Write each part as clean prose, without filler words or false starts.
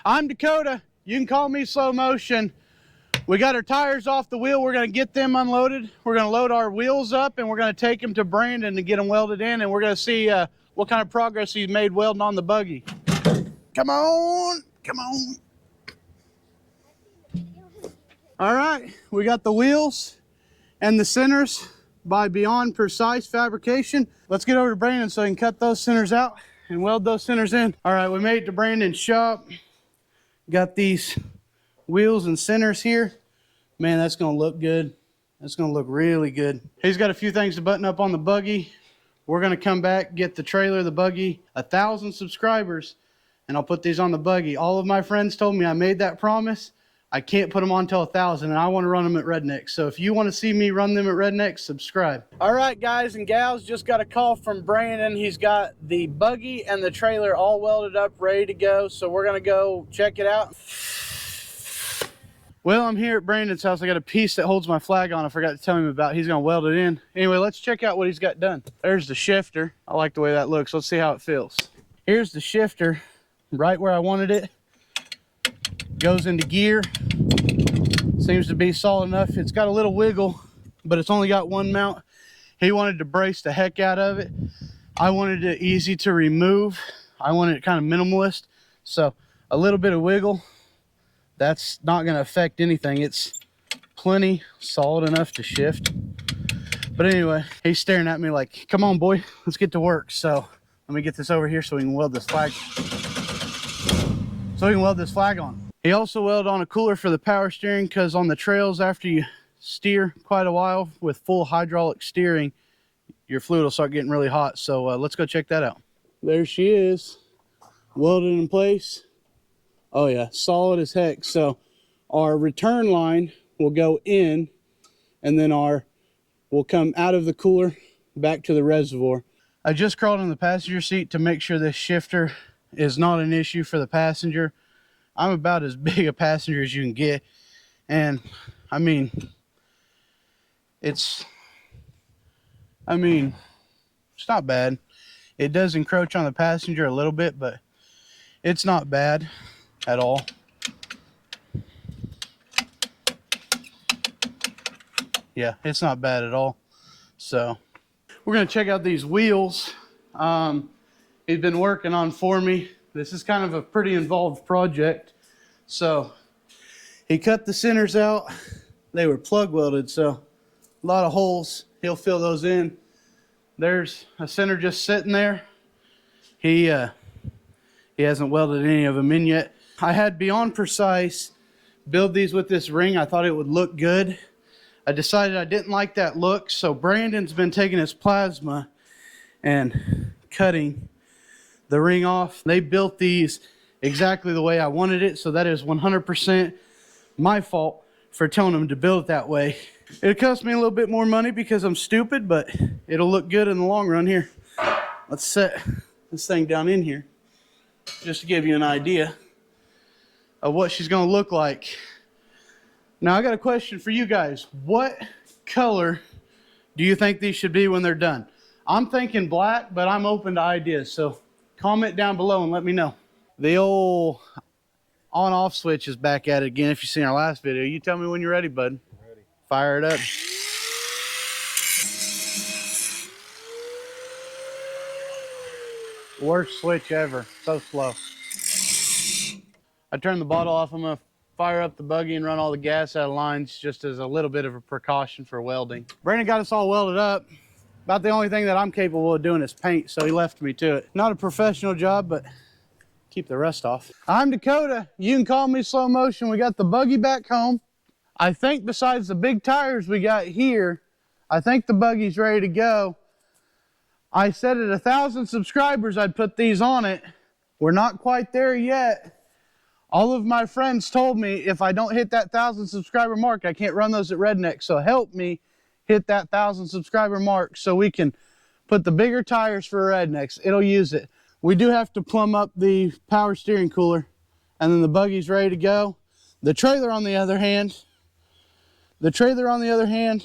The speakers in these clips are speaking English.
I'm Dakota. You can call me Slow Motion. We got our tires off the wheel. We're going to get them unloaded. We're going to load our wheels up, and we're going to take them to Brandon to get them welded in, and we're going to see what kind of progress he's made welding on the buggy. Come on. Come on. All right. We got the wheels and the centers by Beyond Precise Fabrication. Let's get over to Brandon so he can cut those centers out and weld those centers in. All right. We made it to Brandon's shop. Got these wheels and centers here. Man, that's gonna look good. That's gonna look really good. He's got a few things to button up on the buggy. We're gonna come back, get the trailer, the buggy, 1,000 subscribers, and I'll put these on the buggy. All of my friends told me I made that promise. I can't put them on till 1,000, and I want to run them at Rednecks. So if you want to see me run them at Rednecks, subscribe. All right, guys and gals, just got a call from Brandon. He's got the buggy and the trailer all welded up, ready to go. So we're gonna go check it out. Well, I'm here at Brandon's house. I got a piece that holds my flag on I forgot to tell him about. He's gonna weld it in. Anyway, let's check out what he's got done. There's the shifter. I like the way that looks. Let's see how it feels. Here's the shifter, right where I wanted it. Goes into gear. Seems to be solid enough. It's got a little wiggle, but it's only got one mount. He wanted to brace the heck out of it. I wanted it easy to remove. I wanted it kind of minimalist. So a little bit of wiggle, that's not going to affect anything. It's plenty solid enough to shift. But anyway, he's staring at me like, come on, boy, let's get to work. So let me get this over here so we can weld this flag. On. He also welded on a cooler for the power steering, because on the trails, after you steer quite a while with full hydraulic steering, your fluid will start getting really hot. So let's go check that out. There she is, welded in place. Oh yeah, solid as heck. So our return line will go in, and then will come out of the cooler back to the reservoir. I just crawled in the passenger seat to make sure this shifter is not an issue for the passenger. I'm about as big a passenger as you can get, and I mean it's not bad. It does encroach on the passenger a little bit, but it's not bad at all. Yeah, it's not bad at all. So we're gonna check out these wheels he's been working on for me. This is kind of a pretty involved project. So he cut the centers out. They were plug welded, so a lot of holes. He'll fill those in. There's a center just sitting there. He hasn't welded any of them in yet. I had Beyond Precise build these with this ring. I thought it would look good. I decided I didn't like that look, so Brandon's been taking his plasma and cutting the ring off. They built these exactly the way I wanted it, so that is 100% my fault for telling them to build it that way. It cost me a little bit more money because I'm stupid, but it'll look good in the long run. Here, let's set this thing down in here just to give you an idea of what she's going to look like. Now I got a question for you guys. What color do you think these should be when they're done? I'm thinking black, but I'm open to ideas, so comment down below and let me know. The old on-off switch is back at it again. If you've seen our last video, you tell me when you're ready, bud. Ready. Fire it up. Worst switch ever. So slow. I turned the bottle off. I'm going to fire up the buggy and run all the gas out of lines just as a little bit of a precaution for welding. Brandon got us all welded up. About the only thing that I'm capable of doing is paint, so he left me to it. Not a professional job, but keep the rust off. I'm Dakota. You can call me Slow Motion. We got the buggy back home. I think besides the big tires we got here, I think the buggy's ready to go. I said at 1,000 subscribers I'd put these on it. We're not quite there yet. All of my friends told me if I don't hit that 1,000 subscriber mark, I can't run those at Rednecks. So help me hit that 1,000 subscriber mark so we can put the bigger tires for Rednecks. It'll use it. We do have to plumb up the power steering cooler, and then the buggy's ready to go. The trailer on the other hand,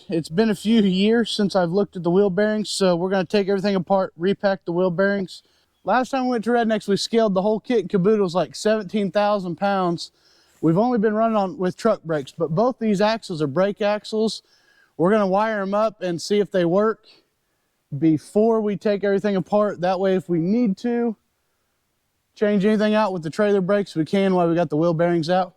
it's been a few years since I've looked at the wheel bearings, so we're going to take everything apart, repack the wheel bearings. Last time we went to Rednecks, we scaled the whole kit and caboodle. It was like 17,000 pounds. We've only been running on with truck brakes, but both these axles are brake axles. We're gonna wire them up and see if they work before we take everything apart. That way, if we need to change anything out with the trailer brakes, we can while we got the wheel bearings out.